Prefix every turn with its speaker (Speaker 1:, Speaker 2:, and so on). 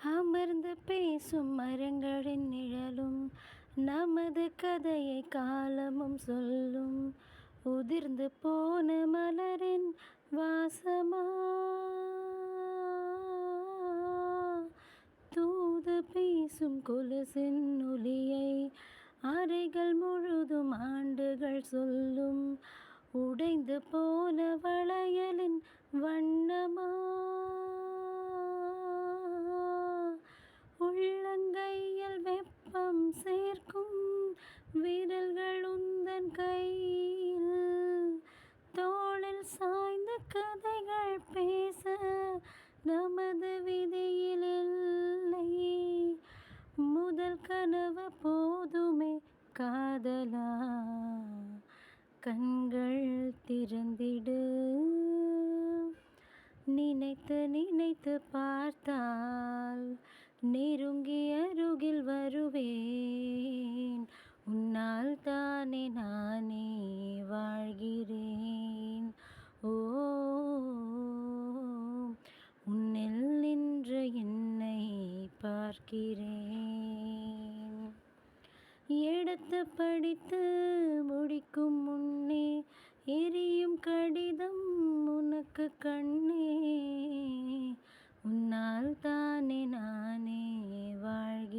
Speaker 1: அமர்ந்து பேசும் மரங்களின் நிழலும் நமது கதையை காலமும் சொல்லும். உதிர்ந்து போன மலரின் வாசமா தூது பேசும் கொலுசின் ஒலியை அறைகள் முழுதும் ஆண்டுகள் சொல்லும். உடைந்து போன வளையலின் வண்ணமா உள்ளங்கையில் வெப்பம் சேர்க்கும். விரல்கள் உந்தன் கையில் தோளில் சாய்ந்த கதைகள் பேச நமது விதியில் இல்லை. முதல் கனவு போதுமே காதலா, கண்கள் திறந்திடு. நினைத்து நினைத்து பார்த்தால் நெருங்கி அருகில் வருவேன். உன்னால் தானே நானே வாழ்கிறேன். ஓ, உன்னில் நின்று என்னை பார்க்கிறேன். எடுத்து படித்து முடிக்கும் முன்னே எரியும் கடிதம் உனக்கு கண்ணே. உன்னால் தானே நானே வாழ்கிறேன்.